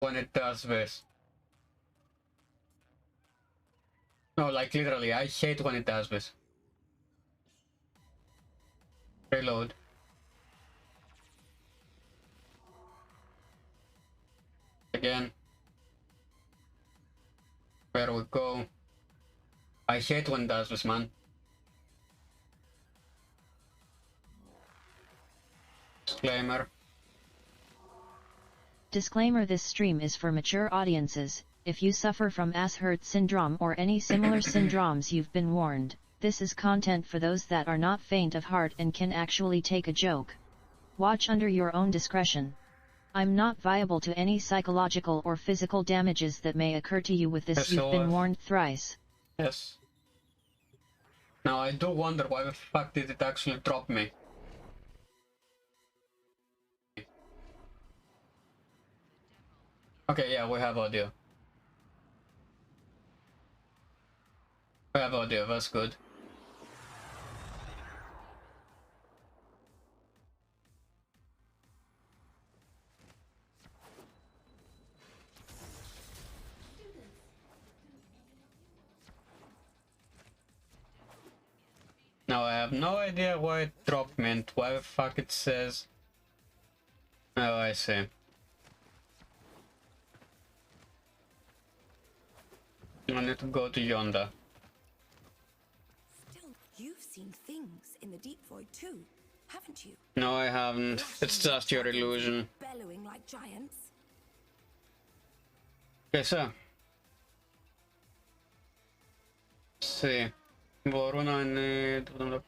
when it does this. No, like literally, I hate when it does this. Reload. Again. There we go. I hate when it does this, man. Disclaimer. Disclaimer: this stream is for mature audiences. If you suffer from ass hurt syndrome or any similar syndromes, you've been warned. This is content for those that are not faint of heart and can actually take a joke. Watch under your own discretion. I'm not viable to any psychological or physical damages that may occur to you with this. Yes, You've been warned thrice. Yes. Now I do wonder why the fuck did it actually drop me. Okay, yeah, we have audio. We have audio, that's good. Now I have no idea why it dropped me and why the fuck it says. Oh, I see. I need to go to yonder. Still, you've seen things in the deep void too, haven't you? No, I haven't. It's just your illusion. Bellowing like giants. Okay, so. Let's see. Varuna, I need 1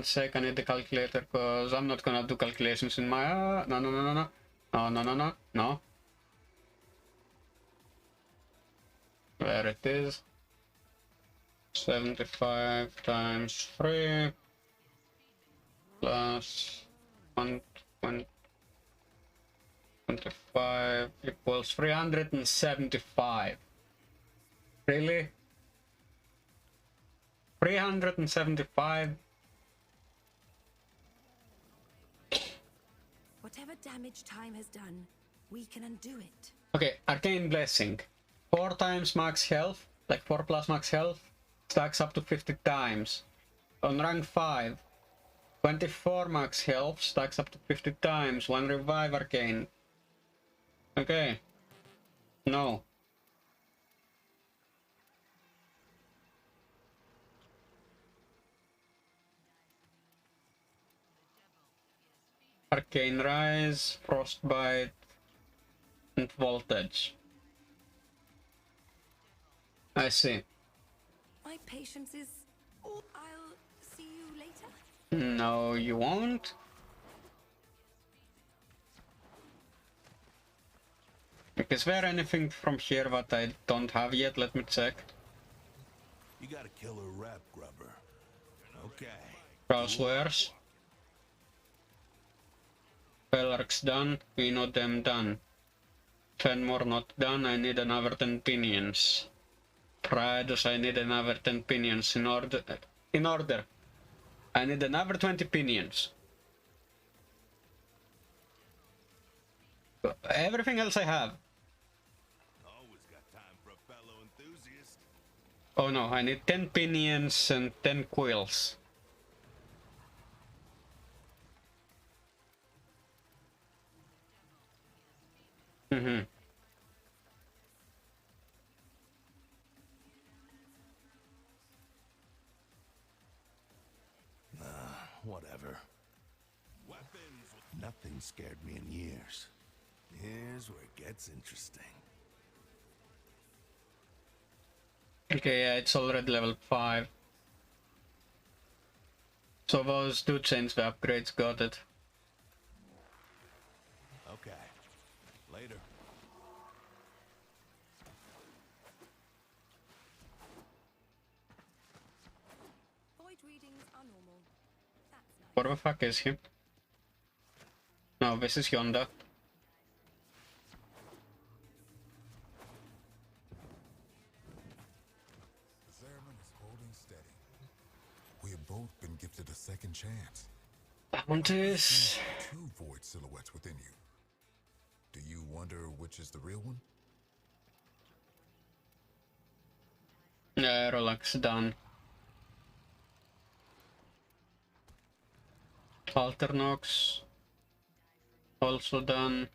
sec, I need the calculator because I'm not gonna do calculations in my. No. There it is. 75 times 3 plus 125 equals 375. Really? 375? Whatever damage time has done, we can undo it. Okay, Arcane Blessing. 4 times max health, like 4 plus max health, stacks up to 50 times. On rank 5, 24 max health, stacks up to 50 times. 1 revive arcane. Okay. No. Arcane Rise, Frostbite, and Voltage. I see. My patience is... I'll see you later. No, you won't. Is there anything from here that I don't have yet? Let me check. You got a killer rep, Grubber. Okay. Crosswares. Pelark's done. We know them done. 10 more not done. I need another 10 pinions. Praedos, I need another 10 pinions in order. I need another 20 pinions. Everything else I have. Always got time for a fellow enthusiast. Oh no, I need 10 pinions and 10 quills. Whatever. Weapons. Nothing scared me in years. Here's where it gets interesting. Okay, yeah, it's already level 5. So those do change the upgrades, got it. Okay. Later. Void readings are normal. That's nice. Where the fuck is he? No, this is yonder. The Zeraman is holding steady. We have both been gifted a second chance. Bounties. 2 void silhouettes within you. Do you wonder which is the real one? Relax, done. Alternox also done.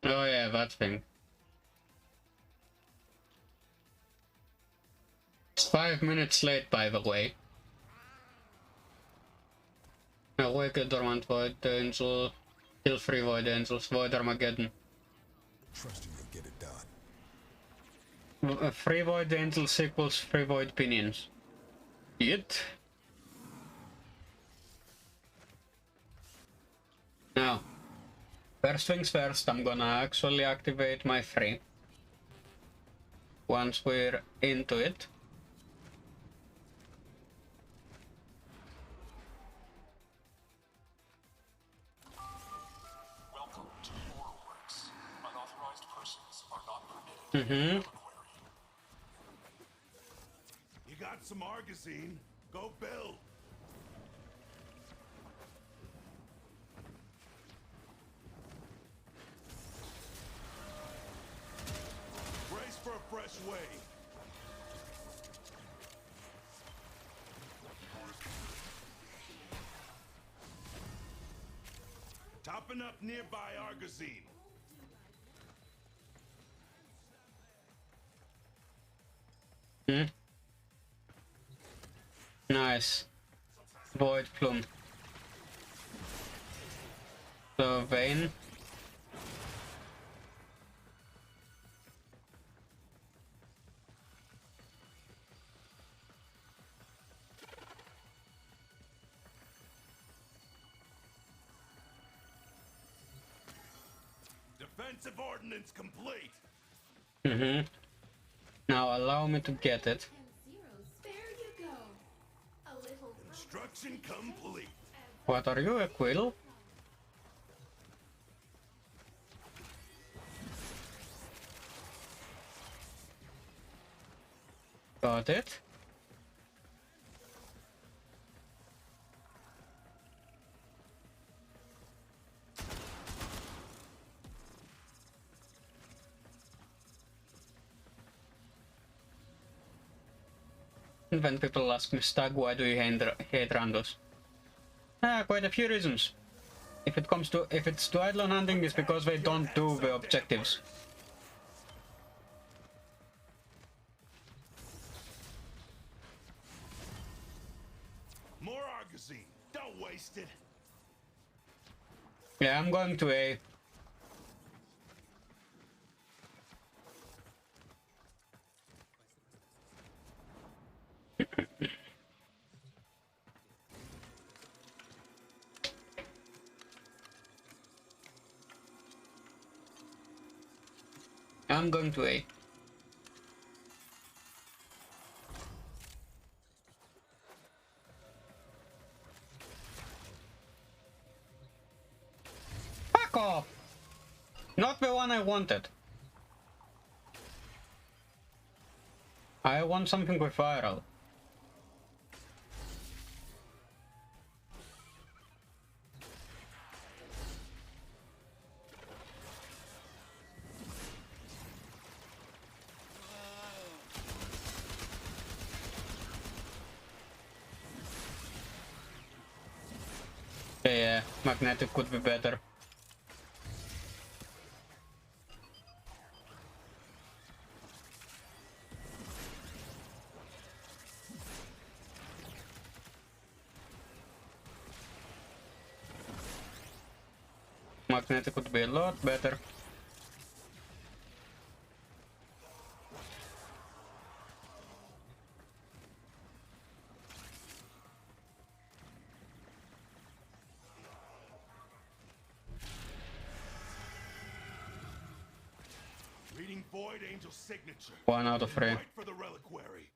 Oh yeah, that thing. It's 5 minutes late, by the way. Awake a dormant void angel, kill 3 void angels, void Armageddon. Trust you will get it done. 3 void angels equals 3 void pinions. It. Now, first things first, I'm gonna actually activate my 3. Once we're into it. Welcome to Works. Unauthorized persons are not permitted. You got some Argosine? Go build. Brace for a fresh wave. Topping up nearby Argosine. Nice. Void Plume. So, Vayne. Defensive ordnance complete. Now allow me to get it. Construction complete. What are you, a quill? Got it. When people ask me, Stug, why do you hate randos? Quite a few reasons. If it's to idle hunting, it's because they don't do the objectives. More Argosine. Don't waste it. Yeah, I'm going to A. I'm going to A. Fuck off! Not the one I wanted. I want something with viral. Yeah, magnetic could be better. Magnetic could be a lot better. Reading Void Angel's signature. 1 out of 3. Right for the reliquary.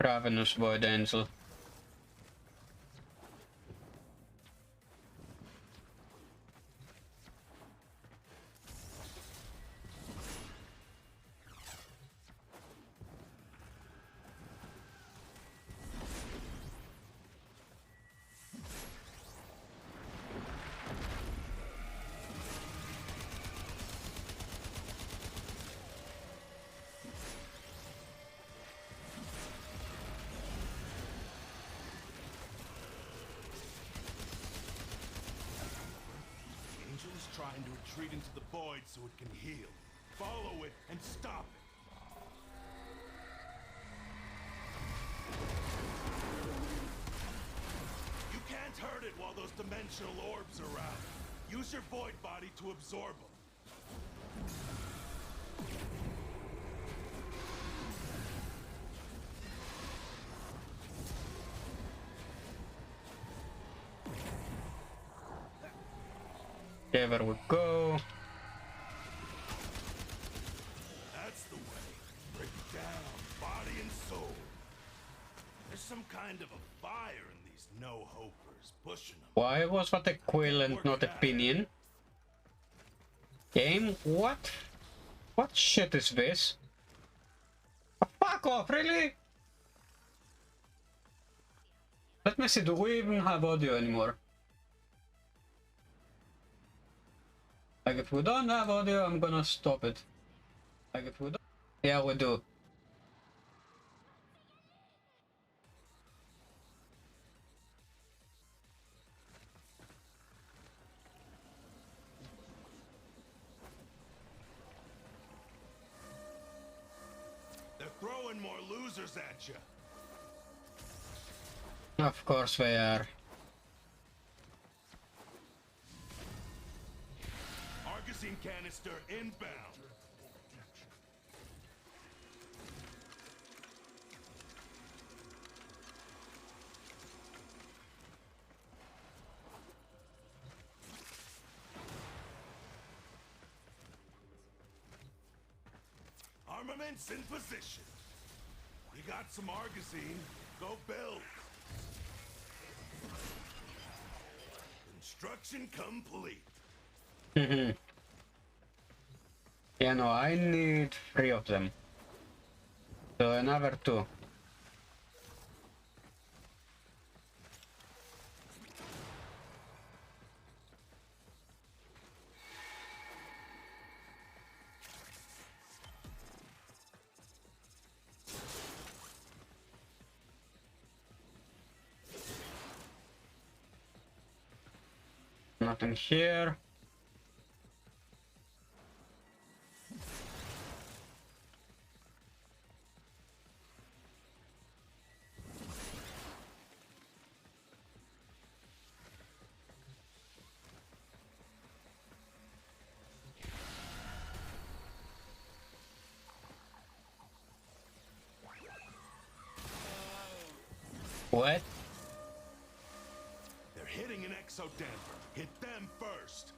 Ravenous Void Angel. trying to retreat into the void so it can heal. Follow it and stop it. You can't hurt it while those dimensional orbs are out. Use your void body to absorb them. There we go. That's the way. Break it down, body and soul. There's some kind of a fire in these no-hopers, pushing them. Why was that a quill and not a pinion? Game? What? What shit is this? Oh, fuck off, really? Let me see, do we even have audio anymore? Like, if we don't have audio, I'm gonna stop it. Like, if we don't... Yeah, we do. They're throwing more losers at you. Of course they are. Argosine canister inbound. Armaments in position. You got some Argosine, go build. Construction complete. Yeah, no, I need 3 of them. So another 2. Nothing here. What? They're hitting an exo damper. Hit them first.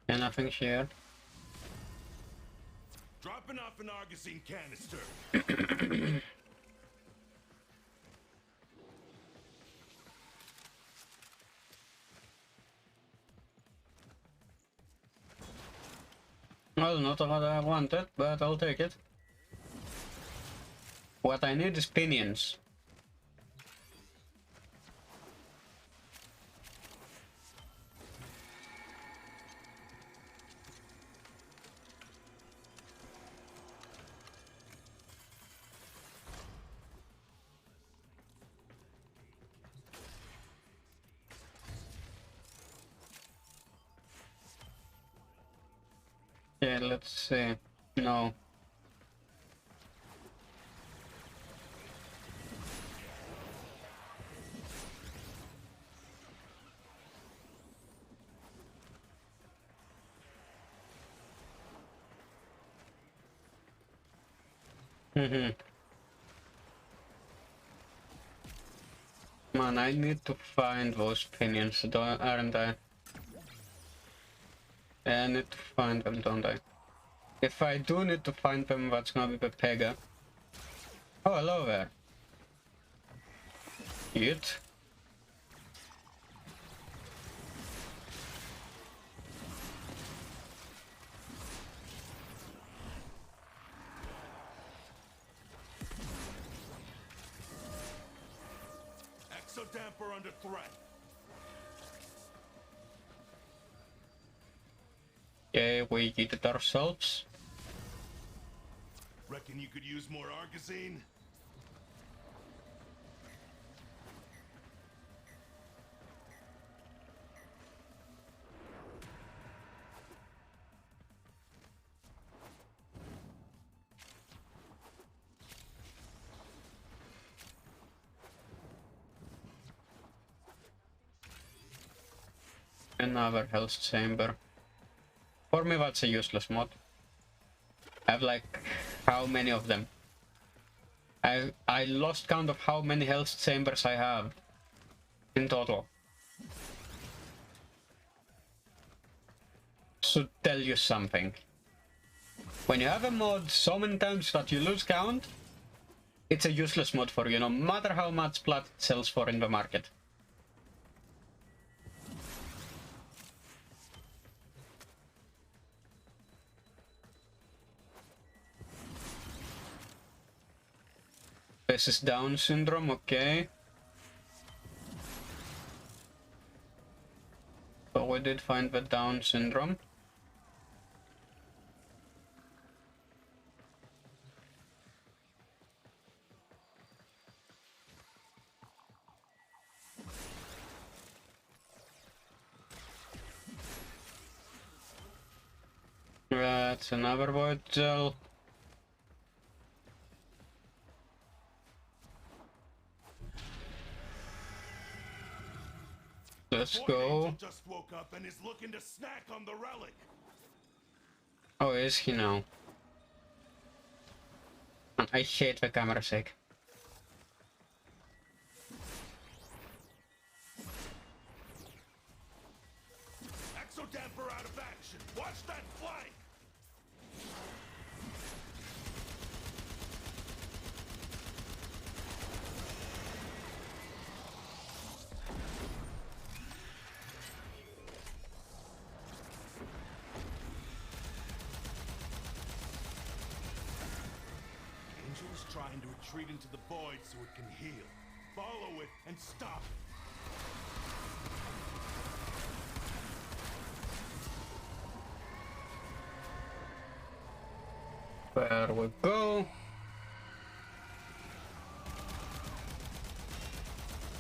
And nothing here. Dropping off an Argosine canister. Well, not what I wanted, but I'll take it. What I need is pinions. Yeah, let's see. No. Man, I need to find those pinions, aren't I? I need to find them, don't I? If I do need to find them, that's gonna be the Pega. Oh, hello there. It. Exo damper under threat. Okay, we did it ourselves. Reckon you could use more Argosine? Another health chamber. For me, that's a useless mod. I have like how many of them? I lost count of how many health chambers I have in total. Should tell you something. When you have a mod so many times that you lose count, it's a useless mod for you, no matter how much plat it sells for in the market. This is Down syndrome, okay. So we did find the Down syndrome. That's another void gel. Let's go. Just woke up and is looking to snack on the relic. Oh, is he now? I hate the camera shake. Exodamper out of action. Watch that flank. Angel's trying to retreat into the void so it can heal. Follow it and stop it. There we go.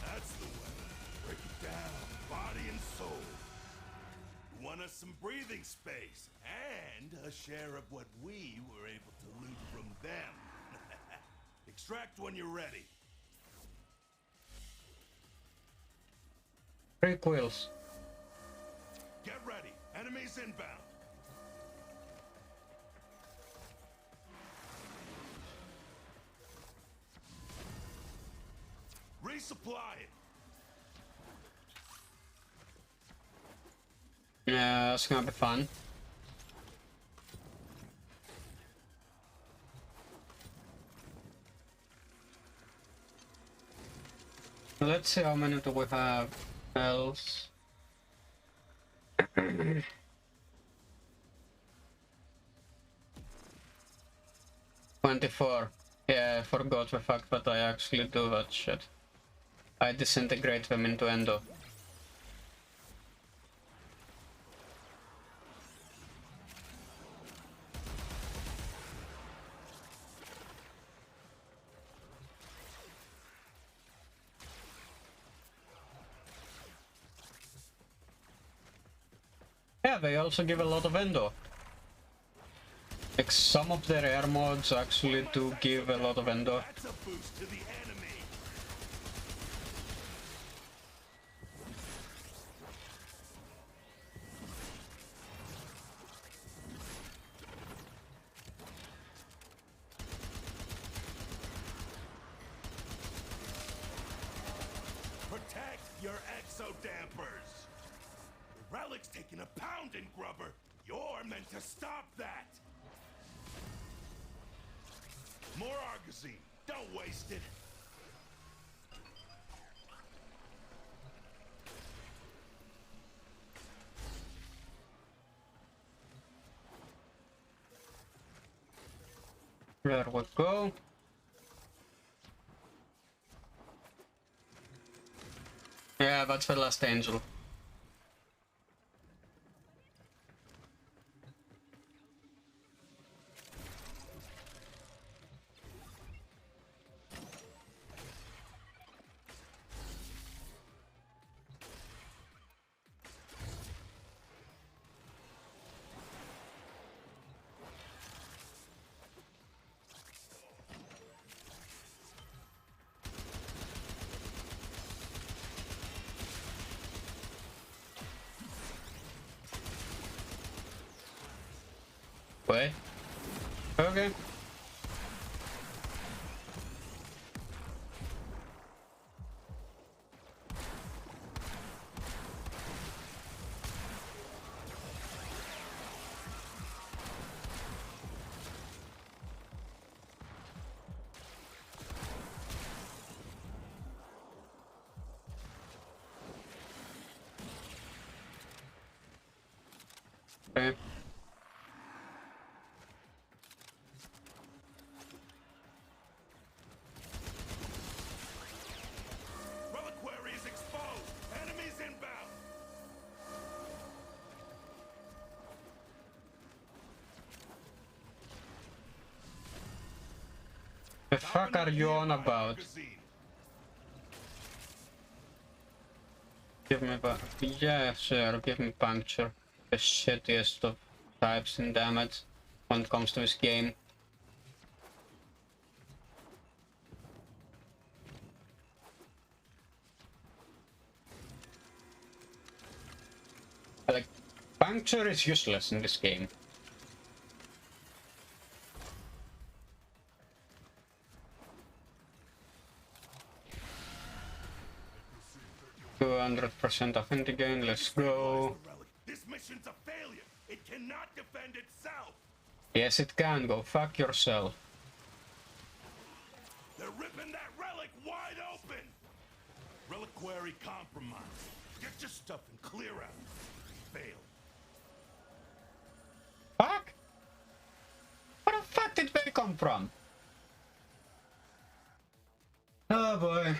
That's the way. Break it down, body and soul. You want us some breathing space and a share of what we were able to loot from them. Extract when you're ready. 3 quills. Get ready. Enemies inbound. Resupply it. Yeah, that's gonna be fun. Let's see how many do we have else. 24. Yeah, I forgot the fact that I actually do that shit. I disintegrate them into endo. Yeah, they also give a lot of endo. Like some of their air mods actually do give a lot of endo. That's a boost to the enemy. Protect your exodampers. The relic's taking a pounding, Grubber. You're meant to stop that. More Argosine. Don't waste it. There we go. Yeah, that's the last angel. Wait. Okay. Okay. Reliquary is exposed. Enemies inbound. The fuck are you on about? Give me yeah, sure, give me puncture. The shittiest of types in damage when it comes to this game. Like, puncture is useless in this game. %% affinity gain, let's go. This mission's a failure. It cannot defend itself. Yes, it can. Go fuck yourself. They're ripping that relic wide open. Reliquary compromised. Get your stuff and clear out. Fail. Fuck? Where the fuck did they come from? Oh boy.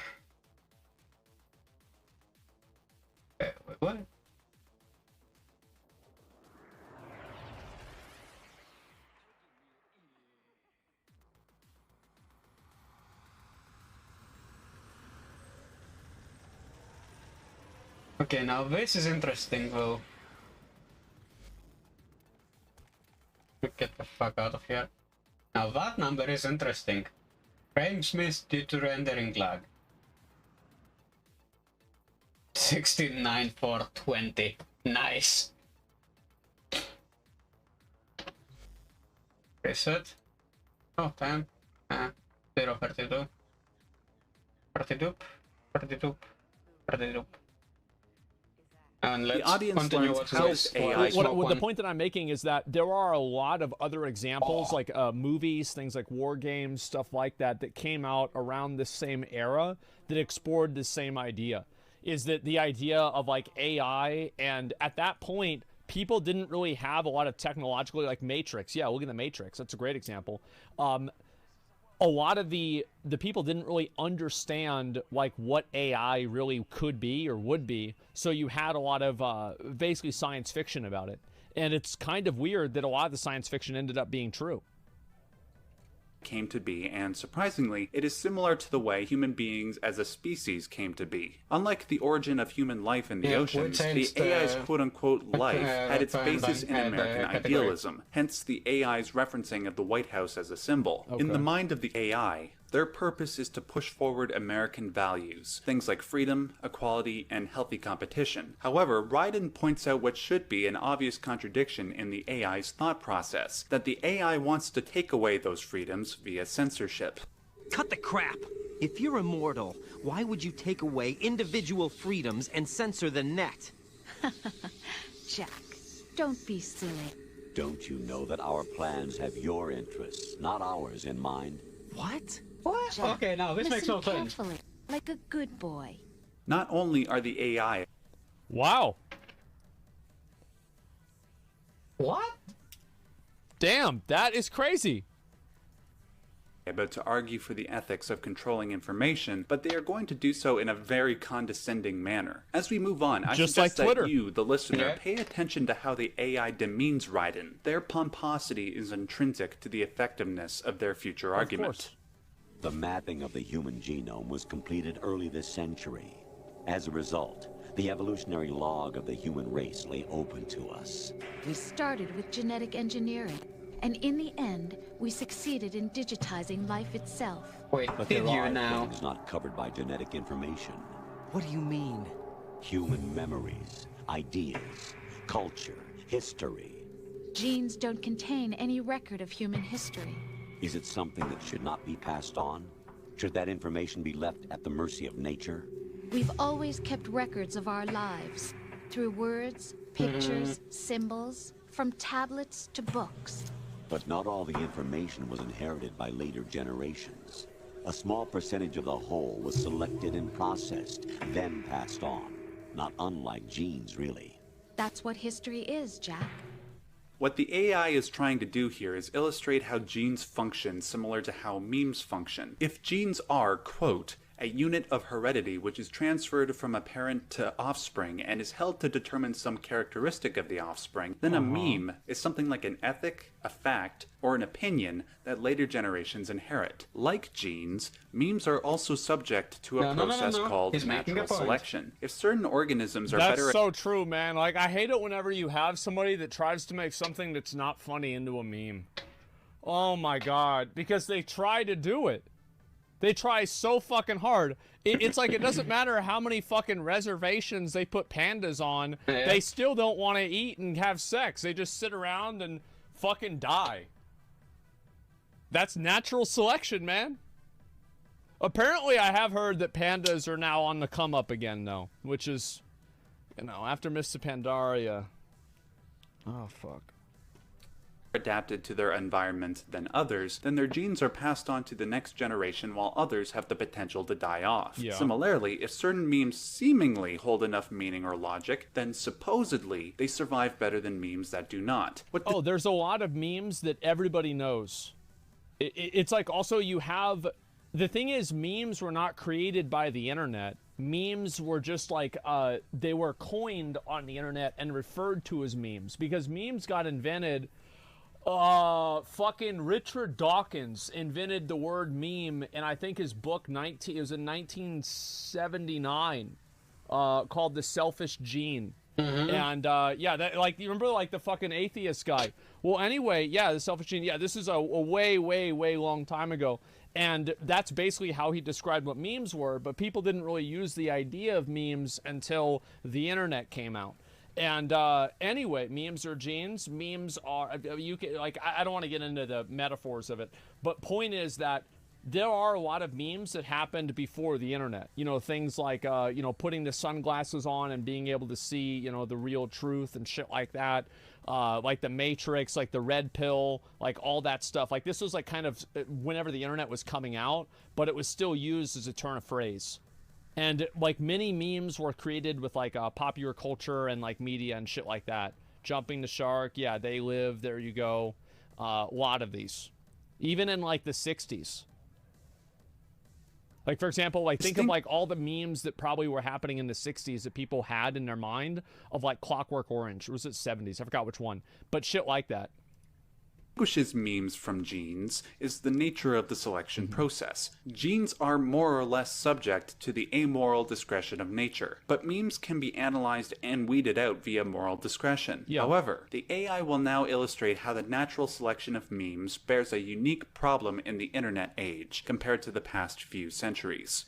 Wait, what? Okay, now this is interesting though. Get the fuck out of here. Now that number is interesting. Frames missed due to rendering lag. 16:9:4:20. Nice. Reset. Oh, time. 0:32. 32. 32. 32. And let's the audience continue learns how this AI. The point that I'm making is that there are a lot of other examples, like movies, things like war games, stuff like that, that came out around this same era that explored this same idea. Is that the idea of like AI, and at that point, people didn't really have a lot of technologically, like Matrix. Yeah, look at the Matrix. That's a great example. A lot of the people didn't really understand like what AI really could be or would be. So you had a lot of basically science fiction about it. And it's kind of weird that a lot of the science fiction ended up being true. Came to be, and surprisingly, it is similar to the way human beings as a species came to be. Unlike the origin of human life in the oceans, the AI's quote-unquote life had its basis in American idealism, hence the AI's referencing of the White House as a symbol. Okay. In the mind of the AI, their purpose is to push forward American values, things like freedom, equality, and healthy competition. However, Raiden points out what should be an obvious contradiction in the AI's thought process, that the AI wants to take away those freedoms via censorship. Cut the crap! If you're immortal, why would you take away individual freedoms and censor the net? Jack, don't be silly. Don't you know that our plans have your interests, not ours, in mind? What? What? Jack, okay, now this makes no sense. Carefully, like a good boy. Not only are the AI... Wow. What? Damn, that is crazy. About to argue for the ethics of controlling information, but they are going to do so in a very condescending manner. As we move on, I suggest that you, the listener, pay attention to how the AI demeans Raiden. Their pomposity is intrinsic to the effectiveness of their future argument. The mapping of the human genome was completed early this century. As a result, the evolutionary log of the human race lay open to us. We started with genetic engineering, and in the end, we succeeded in digitizing life itself. Wait, but there are things not covered by genetic information. What do you mean? Human memories, ideas, culture, history. Genes don't contain any record of human history. Is it something that should not be passed on? Should that information be left at the mercy of nature? We've always kept records of our lives, through words, pictures, symbols, from tablets to books. But not all the information was inherited by later generations. A small percentage of the whole was selected and processed, then passed on. Not unlike genes, really. That's what history is, Jack. What the AI is trying to do here is illustrate how genes function similar to how memes function. If genes are, quote, a unit of heredity which is transferred from a parent to offspring and is held to determine some characteristic of the offspring, then a meme is something like an ethic, a fact, or an opinion that later generations inherit. Like genes, memes are also subject to a process called natural selection. If certain organisms are better That's so true, man. Like, I hate it whenever you have somebody that tries to make something that's not funny into a meme. Oh my god. Because they try to do it. They try so fucking hard. It's like it doesn't matter how many fucking reservations they put pandas on. Yeah. They still don't want to eat and have sex. They just sit around and fucking die. That's natural selection, man. Apparently, I have heard that pandas are now on the come up again, though. Which is, you know, after Mr. Pandaria. Oh, fuck. adapted to their environment than others, then their genes are passed on to the next generation while others have the potential to die off. Yeah. Similarly, if certain memes seemingly hold enough meaning or logic, then supposedly they survive better than memes that do not. Oh, there's a lot of memes that everybody knows. It's like also you have... The thing is, memes were not created by the internet. Memes were just like, they were coined on the internet and referred to as memes. Because memes got invented... fucking Richard Dawkins invented the word meme, and I think his book it was in 1979, called The Selfish Gene. Mm-hmm. And yeah, that, like, you remember like the fucking atheist guy? Well, anyway, yeah, The Selfish Gene. Yeah, this is a way long time ago, and that's basically how he described what memes were. But people didn't really use the idea of memes until the internet came out. And anyway, memes are genes. Memes are, you can, like, I don't want to get into the metaphors of it, but point is that there are a lot of memes that happened before the internet. You know, things like, you know, putting the sunglasses on and being able to see, you know, the real truth and shit like that. Like the Matrix, like the red pill, like all that stuff. Like this was like kind of whenever the internet was coming out, but it was still used as a turn of phrase. And like many memes were created with like popular culture and like media and shit like that. Jumping the Shark, yeah, They Live, there you go. A lot of these. Even in like the 60s. Like, for example, like think of like all the memes that probably were happening in the 60s that people had in their mind of like Clockwork Orange. Or was it 70s? I forgot which one. But shit like that. Distinguishes memes from genes is the nature of the selection process. Genes are more or less subject to the amoral discretion of nature, but memes can be analyzed and weeded out via moral discretion. Yeah. However, the AI will now illustrate how the natural selection of memes bears a unique problem in the internet age compared to the past few centuries.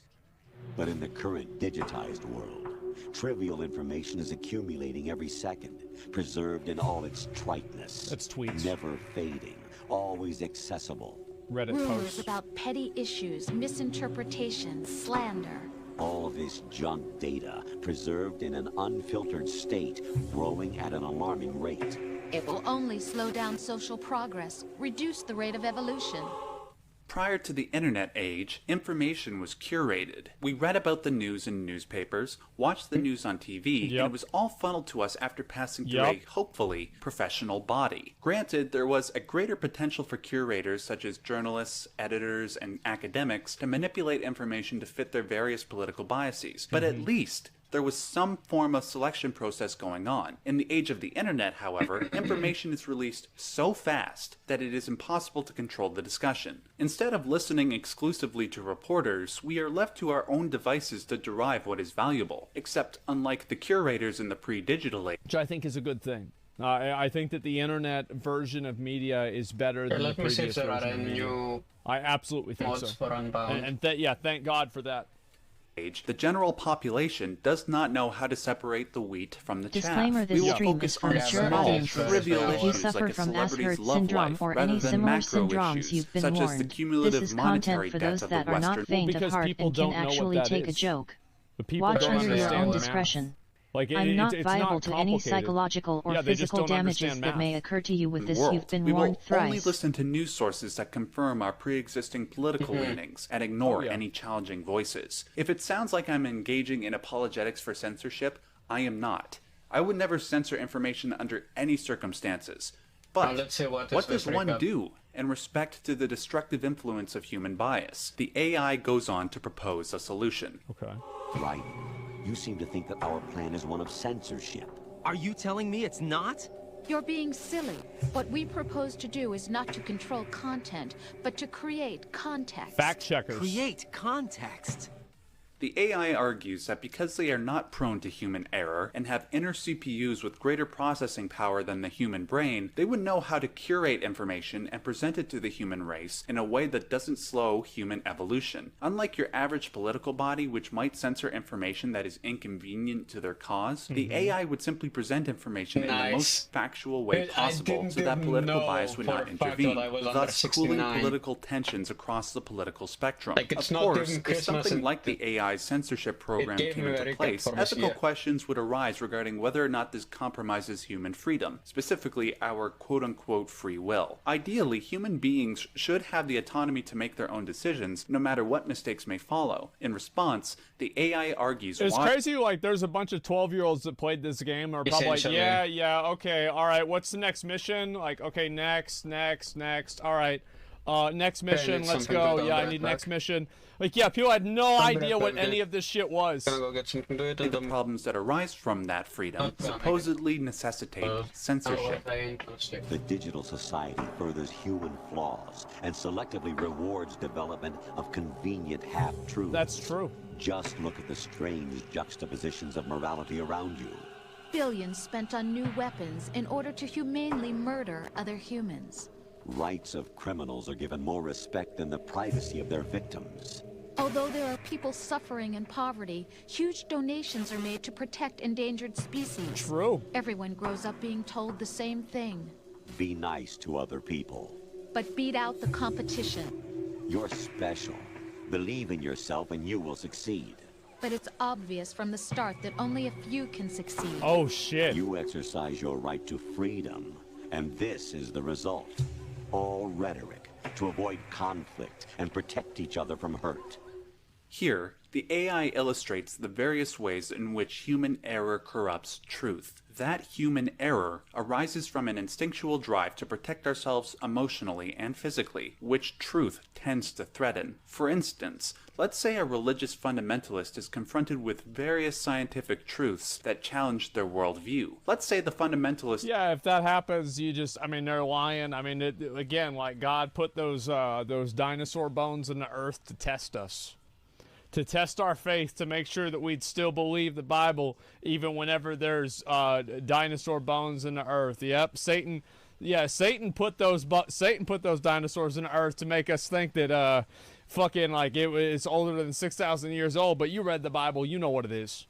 But in the current digitized world, trivial information is accumulating every second, preserved in all its triteness. That's tweets. Never fading, always accessible. Reddit Rumors posts. about petty issues, misinterpretations, slander. All this junk data, preserved in an unfiltered state, growing at an alarming rate. It will only slow down social progress, reduce the rate of evolution. Prior to the internet age, information was curated. We read about the news in newspapers, watched the news on TV, and it was all funneled to us after passing through a, hopefully, professional body. Granted, there was a greater potential for curators such as journalists, editors, and academics to manipulate information to fit their various political biases, but at least there was some form of selection process going on. In the age of the internet, however, information is released so fast that it is impossible to control the discussion. Instead of listening exclusively to reporters, we are left to our own devices to derive what is valuable. Except, unlike the curators in the pre-digital age, which I think is a good thing. I think that the internet version of media is better than the previous version of media. I absolutely think so. For Unbound. And yeah, thank God for that. the general population does not know how to separate the wheat from the Disclaimer: chaff. this We will stream focus is for on mature small, audiences. trivial If you issues suffer like a from celebrity's Asher's love syndrome life, or rather any than similar macro syndromes, issues, you've been such as the warned. This cumulative is monetary content for debt those of the that are not Western. faint of because heart people and can don't know what actually that take a is. joke. The people Watch don't under your understand own math. discretion. Like, I'm not it's liable not to any complicated. psychological or Yeah, they just physical don't damages understand that may math. occur to you with this. World. You've been We warned will thrice. only listen to news sources that confirm our pre-existing political leanings and ignore yeah. any challenging voices. If it sounds like I'm engaging in apologetics for censorship, I am not. I would never censor information under any circumstances. But let's see what does one do in respect to the destructive influence of human bias? The AI goes on to propose a solution. Okay. Right. You seem to think that our plan is one of censorship. Are you telling me it's not? You're being silly. What we propose to do is not to control content, but to create context. Fact checkers. Create context. The AI argues that because they are not prone to human error and have inner CPUs with greater processing power than the human brain, they would know how to curate information and present it to the human race in a way that doesn't slow human evolution. Unlike your average political body, which might censor information that is inconvenient to their cause, the AI would simply present information in the most factual way possible so that political bias would not intervene, thus cooling political tensions across the political spectrum. Like, it's of not course, even if Christmas something and like the AI censorship program gave came me into very place, good ethical information. questions would arise regarding whether or not this compromises human freedom, specifically our quote-unquote free will. Ideally, human beings should have the autonomy to make their own decisions, no matter what mistakes may follow. In response, the AI argues It's why... crazy, like, there's a bunch of 12-year-olds that played this game are probably like, Essentially. yeah, okay, all right, what's the next mission? Like, okay, next, all right. Next mission, need let's something go. to Yeah, I dump need back. next mission. Like, yeah, people had no idea what back. any of this shit was. Gonna go get something to eat the and then problems that arise from that freedom Okay. supposedly necessitate censorship. The digital society furthers human flaws and selectively rewards development of convenient half-truths. That's true. Just look at the strange juxtapositions of morality around you. Billions spent on new weapons in order to humanely murder other humans. Rights of criminals are given more respect than the privacy of their victims. Although there are people suffering in poverty, huge donations are made to protect endangered species. True. Everyone grows up being told the same thing. Be nice to other people. But beat out the competition. You're special. Believe in yourself and you will succeed. But it's obvious from the start that only a few can succeed. Oh, shit. You exercise your right to freedom, and this is the result. All rhetoric to avoid conflict and protect each other from hurt. Here, the AI illustrates the various ways in which human error corrupts truth. That human error arises from an instinctual drive to protect ourselves emotionally and physically, which truth tends to threaten. For instance, let's say a religious fundamentalist is confronted with various scientific truths that challenge their worldview. Let's say the fundamentalist... Yeah, if that happens, you just, I mean, they're lying. I mean, again, like, God put those dinosaur bones in the earth to test us. To test our faith, to make sure that we'd still believe the Bible, even whenever there's dinosaur bones in the earth. Yep, Satan put those dinosaurs in the earth to make us think that fucking like it's older than 6,000 years old. But you read the Bible, you know what it is.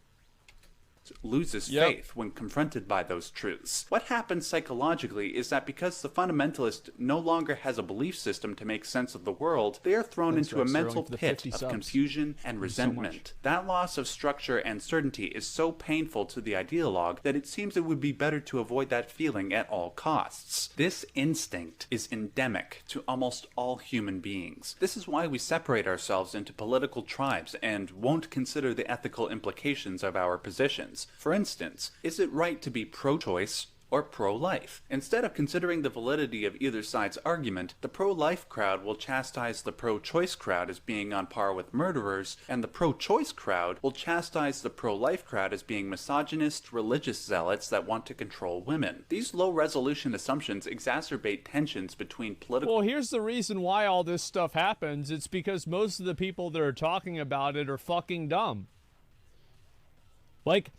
Loses faith when confronted by those truths. What happens psychologically is that because the fundamentalist no longer has a belief system to make sense of the world, they are thrown into a mental pit of confusion and resentment. That loss of structure and certainty is so painful to the ideologue that it seems it would be better to avoid that feeling at all costs. This instinct is endemic to almost all human beings. This is why we separate ourselves into political tribes and won't consider the ethical implications of our positions. For instance, is it right to be pro-choice or pro-life? Instead of considering the validity of either side's argument, the pro-life crowd will chastise the pro-choice crowd as being on par with murderers, and the pro-choice crowd will chastise the pro-life crowd as being misogynist, religious zealots that want to control women. These low-resolution assumptions exacerbate tensions between political... Well, here's the reason why all this stuff happens. It's because most of the people that are talking about it are fucking dumb. Like,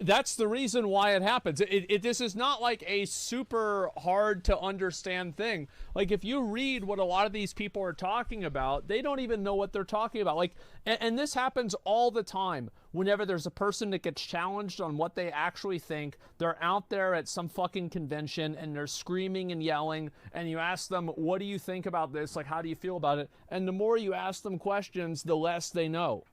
That's the reason why it happens. This is not like a super hard to understand thing. Like, if you read what a lot of these people are talking about, they don't even know what they're talking about. Like, and this happens all the time. Whenever there's a person that gets challenged on what they actually think, they're out there at some fucking convention and they're screaming and yelling, and you ask them, what do you think about this? Like, how do you feel about it? And the more you ask them questions, the less they know.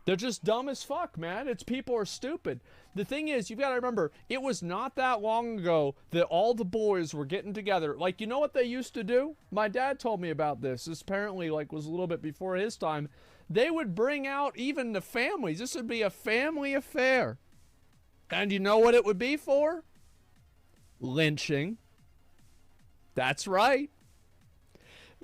They're just dumb as fuck, man. It's people are stupid. The thing is, you've got to remember, it was not that long ago that all the boys were getting together. Like, you know what they used to do? My dad told me about this. This apparently, like, was a little bit before his time. They would bring out even the families. This would be a family affair. And you know what it would be for? Lynching. That's right.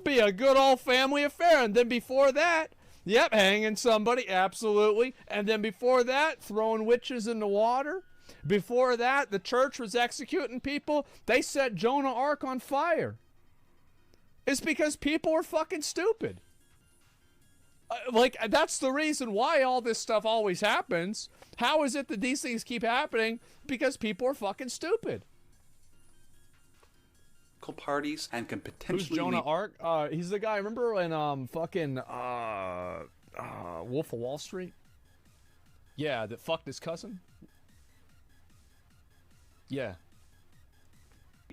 Be a good old family affair. And then before that, yep, hanging somebody, absolutely. And then before that, throwing witches in the water. Before that, the church was executing people. They set Joan of Arc on fire. It's because people are fucking stupid. Like, that's the reason why all this stuff always happens. How is it that these things keep happening? Because people are fucking stupid. Parties and can potentially. Who's Joan of Arc? He's the guy. Remember in fucking Wolf of Wall Street? Yeah, that fucked his cousin. Yeah.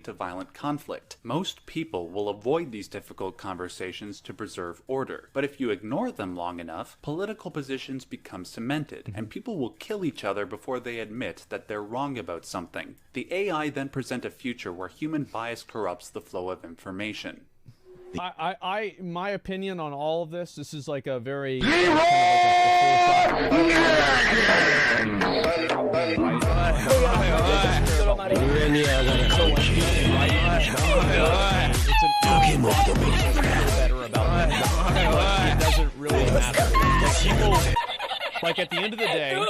To violent conflict. Most people will avoid these difficult conversations to preserve order, but if you ignore them long enough, political positions become cemented, and people will kill each other before they admit that they're wrong about something. The AI then present a future where human bias corrupts the flow of information. My opinion on all of this is like a very it doesn't really matter. Like, people, like, at the end of the day,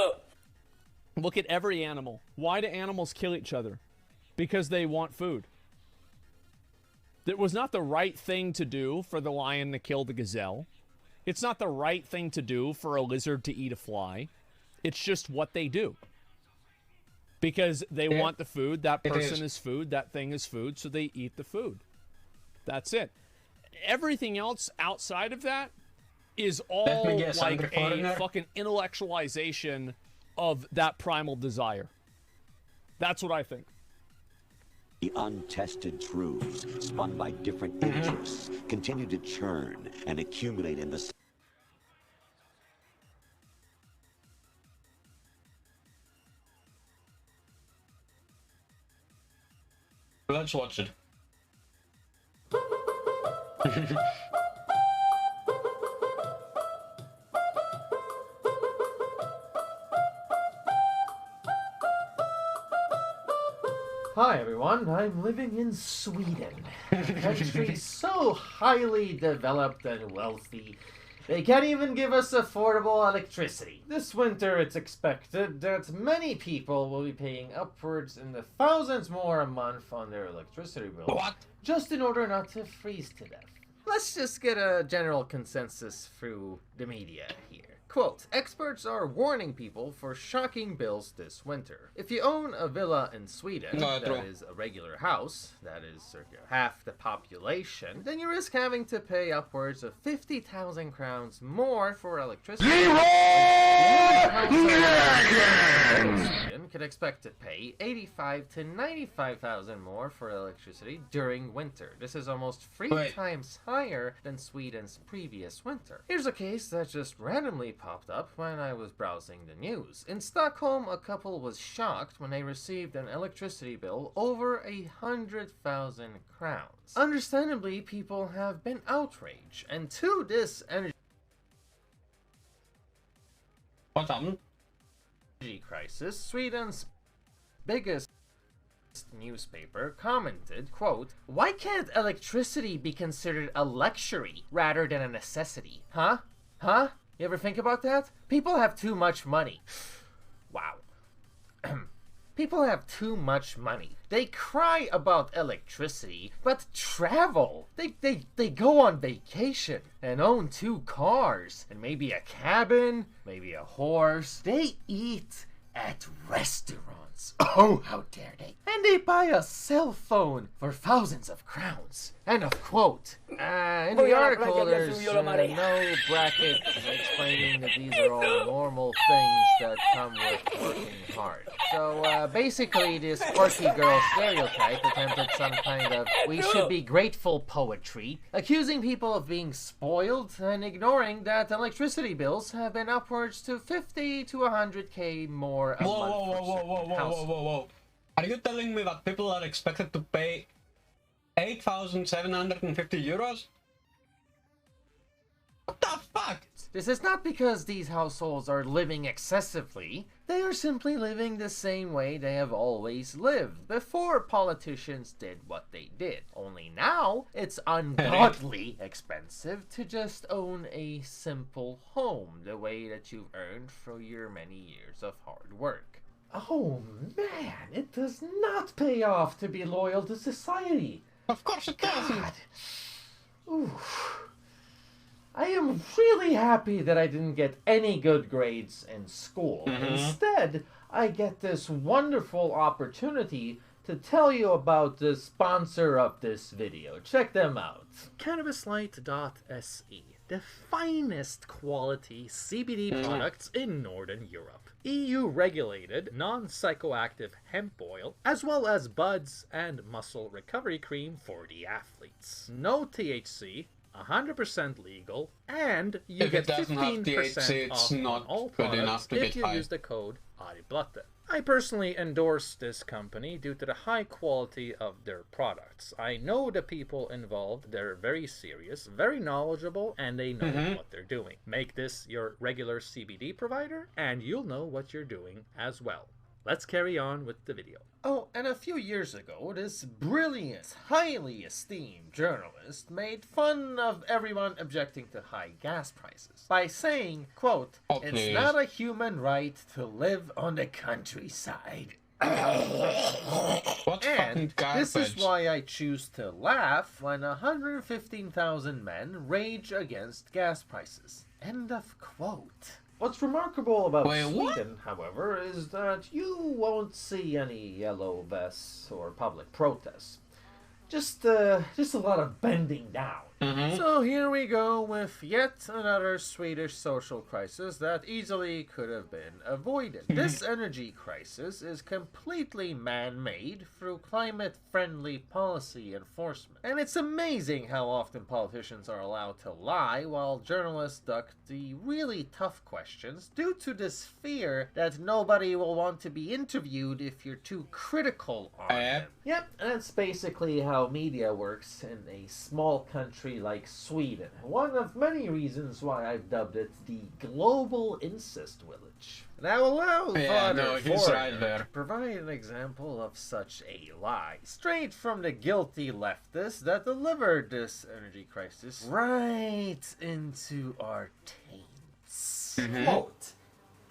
look at every animal. Why do animals kill each other? Because they want food. It was not the right thing to do for the lion to kill the gazelle. It's not the right thing to do for a lizard to eat a fly. It's just what they do. Because they want the food, that person is food, that thing is food, so they eat the food. That's it. Everything else outside of that is all like a fucking intellectualization of that primal desire. That's what I think. The untested truths, spun by different interests, continue to churn and accumulate in the... Let's watch it. Hi everyone, I'm living in Sweden, a country so highly developed and wealthy, they can't even give us affordable electricity. This winter it's expected that many people will be paying upwards in the thousands more a month on their electricity bill. What? Just in order not to freeze to death. Let's just get a general consensus through the media here. Quote, experts are warning people for shocking bills this winter. If you own a villa in Sweden, that is a regular house, that is circa half the population, then you risk having to pay upwards of 50,000 crowns more for electricity. Sweden could expect to pay 85 to 95,000 more for electricity during winter. This is almost 3 times higher than Sweden's previous winter. Here's a case that just randomly popped up when I was browsing the news. In Stockholm, a couple was shocked when they received an electricity bill over 100,000 crowns. Understandably, people have been outraged, and to this energy crisis, Sweden's biggest newspaper commented, quote, why can't electricity be considered a luxury rather than a necessity? Huh? Huh? You ever think about that? People have too much money. Wow. People have too much money. They cry about electricity, but travel. They go on vacation and own 2 cars and maybe a cabin, maybe a horse. They eat at restaurants. Oh, how dare they. And they buy a cell phone for thousands of crowns. End of quote. In the article, there's no bracket explaining that these are all normal things that come with working hard. So basically, this quirky girl stereotype attempted some kind of we should be grateful poetry, accusing people of being spoiled and ignoring that electricity bills have been upwards to 50 to 100k more a month. Whoa. Are you telling me that people are expected to pay 8,750 euros? What the fuck? This is not because these households are living excessively. They are simply living the same way they have always lived before politicians did what they did. Only now, it's ungodly expensive to just own a simple home the way that you've earned through your many years of hard work. Oh man, it does not pay off to be loyal to society. Of course it doesn't. Oof. I am really happy that I didn't get any good grades in school. Instead, I get this wonderful opportunity to tell you about the sponsor of this video. Check them out. CannabisLight.se, the finest quality CBD products in Northern Europe. EU-regulated, non-psychoactive hemp oil, as well as buds and muscle recovery cream for the athletes. No THC, 100% legal, and you get 15% off on all products if you use the code ARIBLATTE. I personally endorse this company due to the high quality of their products. I know the people involved, they're very serious, very knowledgeable, and they know what they're doing. Make this your regular CBD provider, and you'll know what you're doing as well. Let's carry on with the video. Oh, and a few years ago, this brilliant, highly esteemed journalist made fun of everyone objecting to high gas prices by saying, quote, "It's not a human right to live on the countryside." And this is why I choose to laugh when 115,000 men rage against gas prices. End of quote. What's remarkable about Sweden, however, is that you won't see any yellow vests or public protests. Just a lot of bending down. So here we go with yet another Swedish social crisis that easily could have been avoided. This energy crisis is completely man-made through climate-friendly policy enforcement. And it's amazing how often politicians are allowed to lie while journalists duck the really tough questions due to this fear that nobody will want to be interviewed if you're too critical on them. Yep, that's basically how media works in a small country like Sweden. One of many reasons why I've dubbed it the global incest village. Now allow to provide an example of such a lie, straight from the guilty leftists that delivered this energy crisis right into our taints. Quote,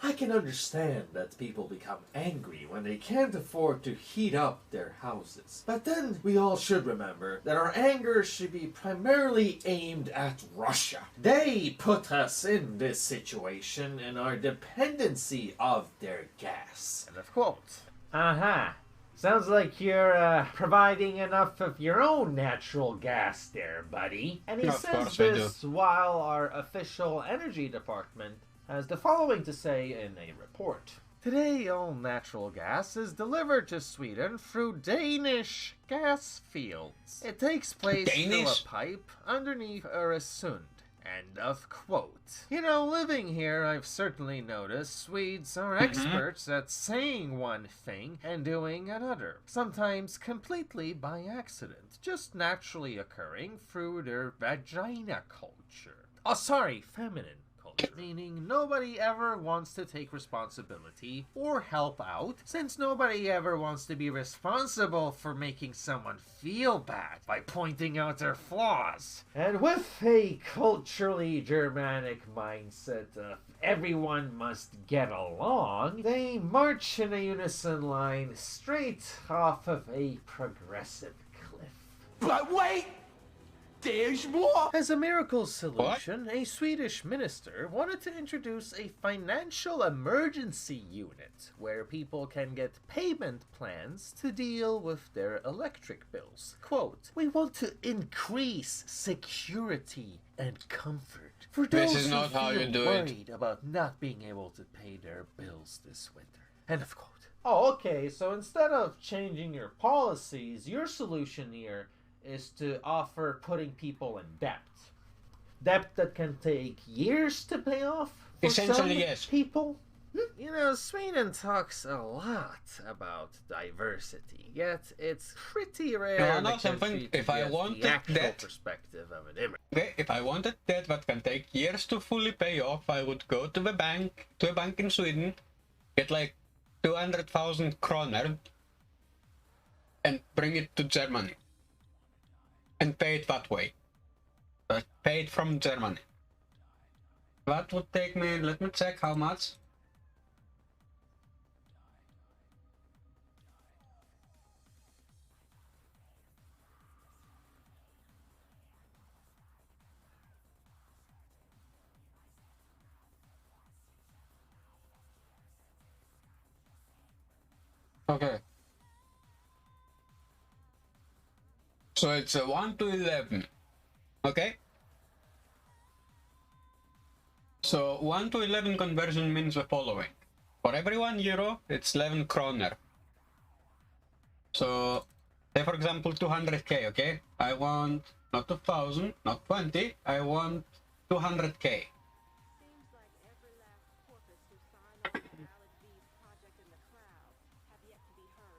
"I can understand that people become angry when they can't afford to heat up their houses. But then we all should remember that our anger should be primarily aimed at Russia. They put us in this situation in our dependency of their gas." End of quote. Sounds like you're providing enough of your own natural gas there, buddy. And he says this while our official energy department has the following to say in a report. Today, all natural gas is delivered to Sweden through Danish gas fields. It takes place through a pipe underneath Öresund. End of quote. You know, living here, I've certainly noticed Swedes are experts at saying one thing and doing another. Sometimes completely by accident, just naturally occurring through their vagina culture. Oh, sorry, feminine. Meaning nobody ever wants to take responsibility or help out, since nobody ever wants to be responsible for making someone feel bad by pointing out their flaws. And with a culturally Germanic mindset of everyone must get along, they march in a unison line straight off of a progressive cliff. But wait! there's more! As a miracle solution, a Swedish minister wanted to introduce a financial emergency unit where people can get payment plans to deal with their electric bills. Quote, "We want to increase security and comfort for those who feel worried about not being able to pay their bills this winter." End of quote. Oh, okay, so instead of changing your policies, your solution here is to offer putting people in debt. Debt that can take years to pay off for Essentially, some yes. people. You know, Sweden talks a lot about diversity, yet it's pretty rare in the country to if I get wanted the actual that perspective of an immigrant. If I wanted debt that can take years to fully pay off, I would go to the bank, to a bank in Sweden, get like 200,000 kroner, and bring it to Germany. And pay it that way. Pay it from Germany. That would take me, let me check how much. Okay. So it's a 1 to 11. Okay? So 1 to 11 conversion means the following. For every €1, it's 11 kroner. So, say for example 200k, okay? I want not 2,000, not 20, I want 200k.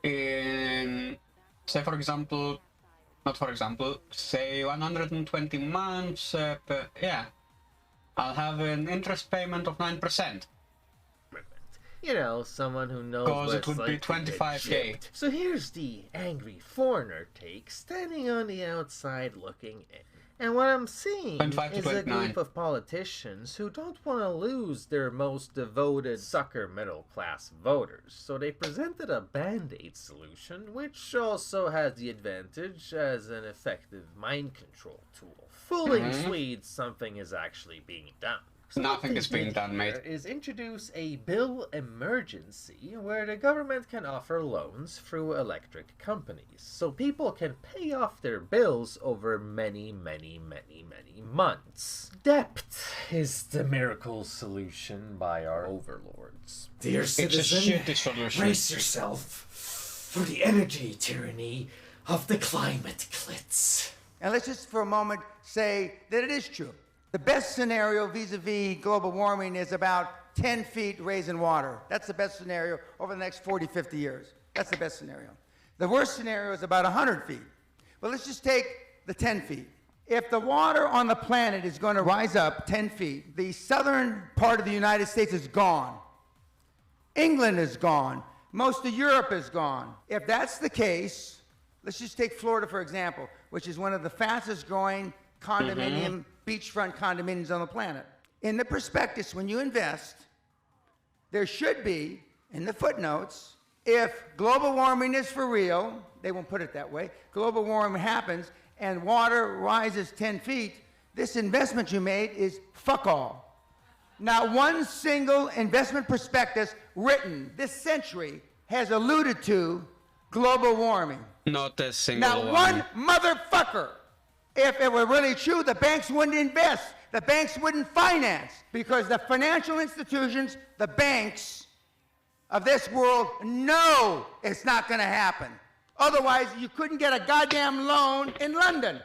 In, say for example, not for example, say 120 months, yeah, I'll have an interest payment of 9%. You know, someone who knows because what it would it's be like to get 25k. gypped. So here's the angry foreigner take, standing on the outside looking in. And what I'm seeing 25 to is a 29. group of politicians who don't want to lose their most devoted sucker middle-class voters. So they presented a band-aid solution, which also has the advantage as an effective mind control tool. Fooling Swedes, something is actually being done. So Nothing is being done, mate. Is introduce a bill emergency where the government can offer loans through electric companies, so people can pay off their bills over many months. Debt is the miracle solution by our overlords. Dear citizen, solution. brace yourself for the energy tyranny of the climate clits. And let's just for a moment say that it is true. The best scenario vis-a-vis global warming is about 10 feet raise in water. That's the best scenario over the next 40, 50 years. That's the best scenario. The worst scenario is about 100 feet. Well, let's just take the 10 feet. If the water on the planet is going to rise up 10 feet, the southern part of the United States is gone. England is gone. Most of Europe is gone. If that's the case, let's just take Florida, for example, which is one of the fastest growing condominium, beachfront condominiums on the planet. In the prospectus, when you invest, there should be, in the footnotes, if global warming is for real, they won't put it that way, global warming happens and water rises 10 feet, this investment you made is fuck all. Not one single investment prospectus written this century has alluded to global warming. Not a single Not one motherfucker. If it were really true, the banks wouldn't invest. The banks wouldn't finance because the financial institutions, the banks of this world know it's not going to happen. Otherwise, you couldn't get a goddamn loan in London.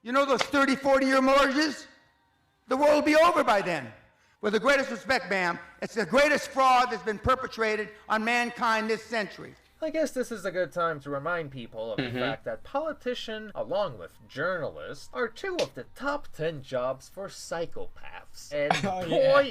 You know those 30, 40-year mortgages? The world will be over by then. With the greatest respect, ma'am, it's the greatest fraud that's been perpetrated on mankind this century. I guess this is a good time to remind people of the fact that politicians, along with journalists, are two of the top 10 jobs for psychopaths. And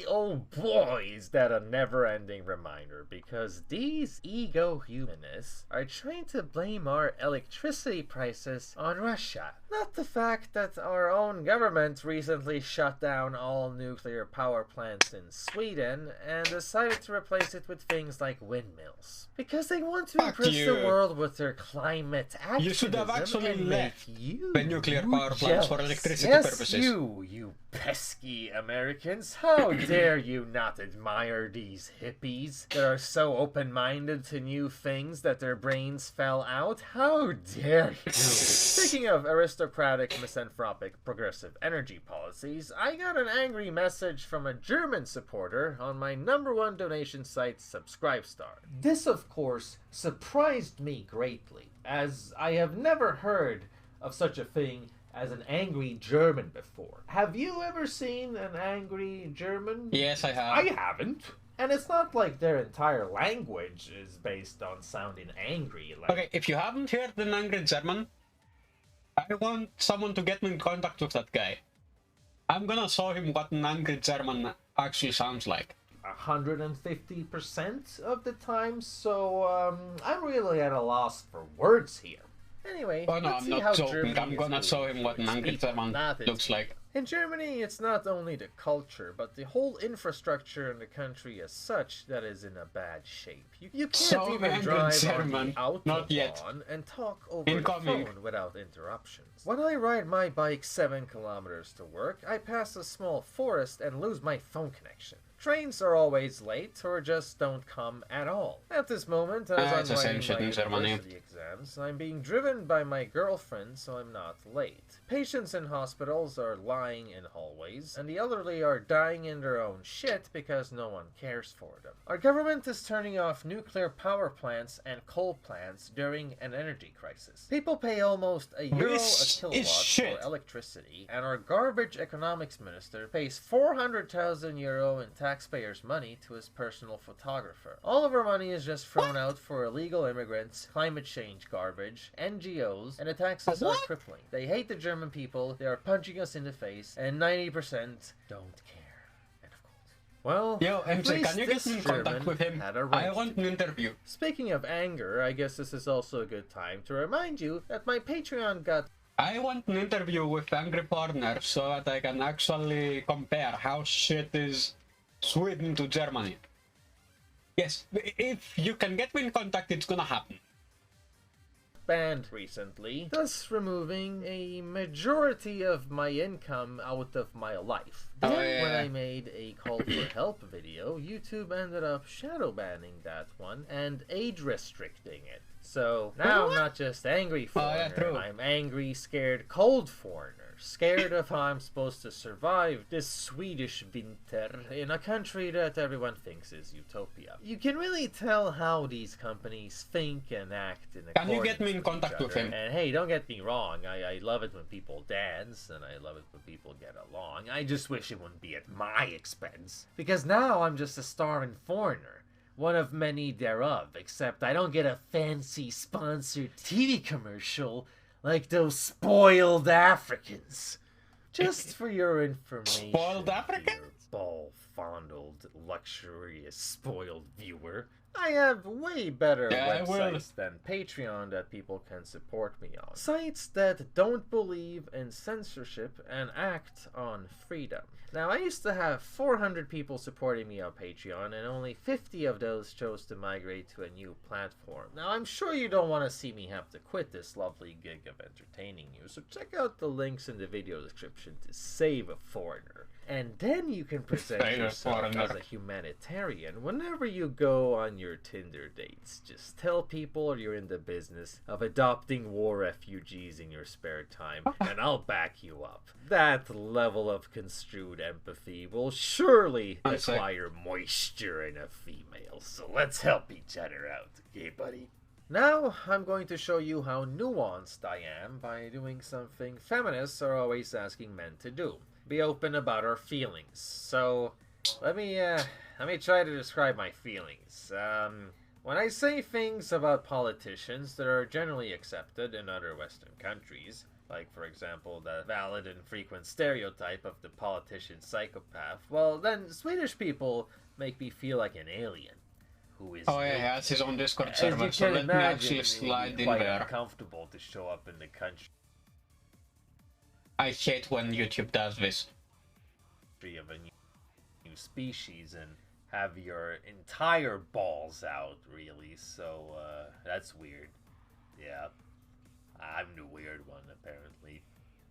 oh boy, is that a never-ending reminder, because these ego-humanists are trying to blame our electricity prices on Russia. Not the fact that our own government recently shut down all nuclear power plants in Sweden and decided to replace it with things like windmills. Because they want to impress the world with their climate activism. You should have actually left the nuclear power plants jealous. for electricity Yes, purposes. you pesky Americans. How dare you not admire these hippies that are so open-minded to new things that their brains fell out? How dare you? Speaking of aristocratic, misanthropic, progressive energy policies, I got an angry message from a German supporter on my #1 donation site, Subscribestar. This, of course, surprised me greatly, as I have never heard of such a thing as an angry German before. Have you ever seen an angry German? Yes, I have. I haven't. And it's not like their entire language is based on sounding angry. Like... Okay, if you haven't heard an angry German, I want someone to get me in contact with that guy. I'm gonna show him what an angry German actually sounds like. 150% of the time, so I'm really at a loss for words here. Anyway, oh no, let's I'm see not how joking. Germany I'm gonna show him what an angry German looks like. In Germany, it's not only the culture, but the whole infrastructure in the country as such that is in a bad shape. You can't even drive on the Autobahn and talk over the phone without interruptions. When I ride my bike 7 kilometers to work, I pass a small forest and lose my phone connection. Trains are always late or just don't come at all. At this moment, as I'm writing my university exams, I'm being driven by my girlfriend, so I'm not late. Patients in hospitals are lying in hallways, and the elderly are dying in their own shit because no one cares for them. Our government is turning off nuclear power plants and coal plants during an energy crisis. People pay almost €1 a kilowatt for electricity, and our garbage economics minister pays €400,000 in taxpayers' money to his personal photographer. All of our money is just thrown out for illegal immigrants, climate change garbage, NGOs, and the taxes are crippling. They hate the German people, they are punching us in the face, and 90% don't care. End of quote. Well, yo, MC, can you get me in contact with him? I want an interview. Speaking of anger, I guess this is also a good time to remind you that my Patreon got... I want an interview with Angry Partner so that I can actually compare how shit is Sweden to Germany. Yes, if you can get me in contact, it's gonna happen. Banned recently, thus removing a majority of my income out of my life. Then when I made a call for help video, YouTube ended up shadow banning that one and age restricting it. So now I'm not just angry foreigner, I'm angry, scared, cold foreigner. Scared of how I'm supposed to survive this Swedish winter in a country that everyone thinks is utopia. You can really tell how these companies think and act in accordance. Can you get me in contact with him? And hey, don't get me wrong, I love it when people dance, and I love it when people get along. I just wish it wouldn't be at my expense. Because now I'm just a starving foreigner. One of many thereof, except I don't get a fancy sponsored TV commercial like those spoiled Africans. Just for your information, spoiled African? Ball-fondled, luxurious, spoiled viewer, I have way better websites than Patreon that people can support me on. Sites that don't believe in censorship and act on freedom. Now, I used to have 400 people supporting me on Patreon, and only 50 of those chose to migrate to a new platform. Now, I'm sure you don't want to see me have to quit this lovely gig of entertaining you, so check out the links in the video description to save a foreigner. And then you can present yourself as a humanitarian whenever you go on your Tinder dates. Just tell people you're in the business of adopting war refugees in your spare time, and I'll back you up. That level of construed empathy will surely acquire moisture in a female, so let's help each other out, okay, buddy? Now, I'm going to show you how nuanced I am by doing something feminists are always asking men to do. Be open about our feelings. So, let me try to describe my feelings. When I say things about politicians that are generally accepted in other Western countries, like, for example, the valid and frequent stereotype of the politician psychopath, well, then Swedish people make me feel like an alien. Who is has his own Discord server, so let me actually slide in there. Uncomfortable to show up in the country. I hate when YouTube does this. Of a new species and have your entire balls out, really. So, that's weird. Yeah. I'm the weird one, apparently.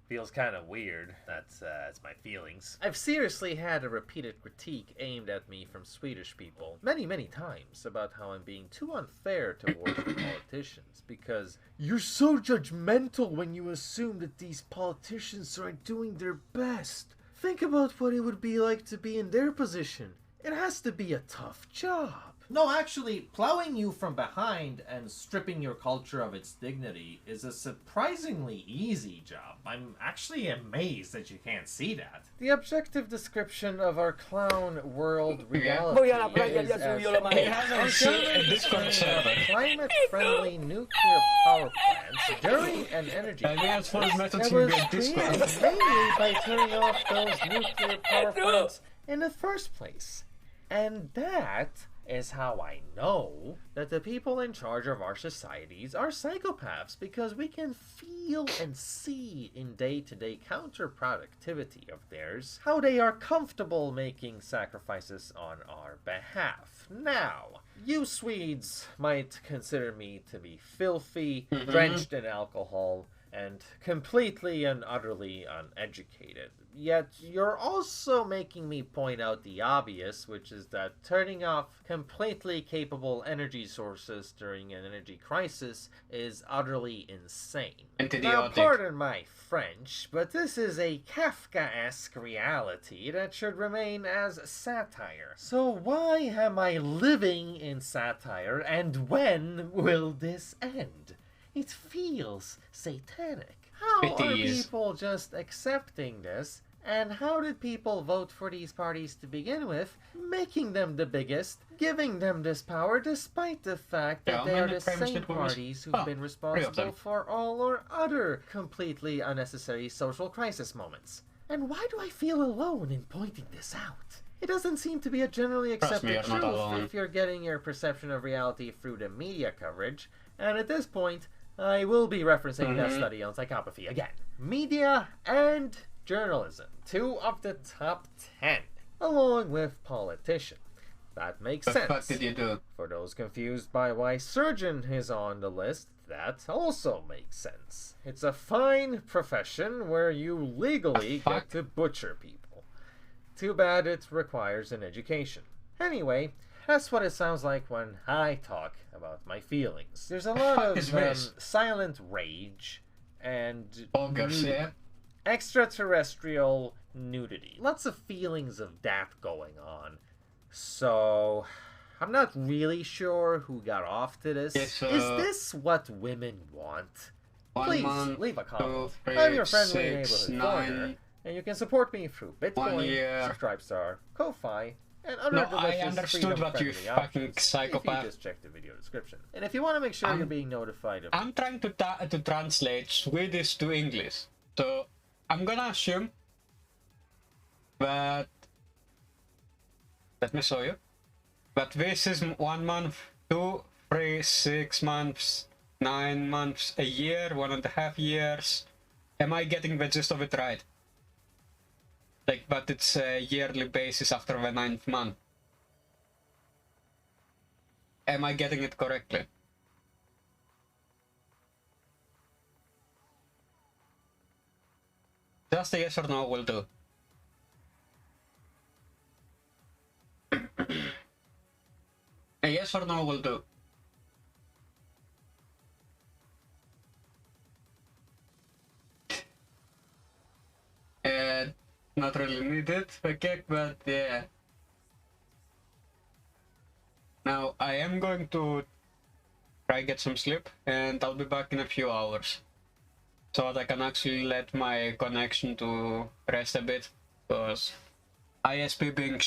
Feels kind of weird. That's my feelings. I've seriously had a repeated critique aimed at me from Swedish people many, many times about how I'm being too unfair towards the politicians, because you're so judgmental when you assume that these politicians aren't doing their best. Think about what it would be like to be in their position. It has to be a tough job. No, actually, plowing you from behind and stripping your culture of its dignity is a surprisingly easy job. I'm actually amazed that you can't see that. The objective description of our clown world reality is as climate-friendly nuclear power plants during an energy crisis that was created mainly by turning off those nuclear power plants in the first place. And that is how I know that the people in charge of our societies are psychopaths, because we can feel and see in day-to-day counterproductivity of theirs how they are comfortable making sacrifices on our behalf. Now, you Swedes might consider me to be filthy, drenched in alcohol, and completely and utterly uneducated. Yet you're also making me point out the obvious, which is that turning off completely capable energy sources during an energy crisis is utterly insane. Now, pardon my French, but this is a Kafkaesque reality that should remain as satire. So why am I living in satire, and when will this end? It feels satanic. How are people just accepting this? And how did people vote for these parties to begin with, making them the biggest, giving them this power, despite the fact that they are the same parties who've been responsible for all or other completely unnecessary social crisis moments? And why do I feel alone in pointing this out? It doesn't seem to be a generally accepted truth if you're getting your perception of reality through the media coverage, and at this point, I will be referencing that study on psychopathy again. Media and journalism, 2 of the top 10, along with politician. That makes sense. What did you do? For those confused by why surgeon is on the list, that also makes sense. It's a fine profession where you legally get to butcher people. Too bad it requires an education. Anyway, that's what it sounds like when I talk about my feelings. There's a lot of silent rage and extraterrestrial nudity. Lots of feelings of that going on. So, I'm not really sure who got off to this. Is this what women want? Please leave a comment. I'm your friendly neighborhood foreigner, and you can support me through Bitcoin, Subscribe Star, Ko-Fi, and other delicious freedom-friendly options. Psychopath. If you just check the video description. And if you want to make sure you're being notified of... I'm trying to translate Swedish to English. So, I'm gonna assume that... Let me show you. But this is 1 month, 2, 3, 6 months, 9 months, a year, 1.5 years. Am I getting the gist of it right? Like, but it's a yearly basis after the 9th month. Am I getting it correctly? Just a yes or no will do. A yes or no will do. Not really needed a kick, but yeah. Now I am going to try get some sleep, and I'll be back in a few hours, so that I can actually let my connection to rest a bit, because ISP being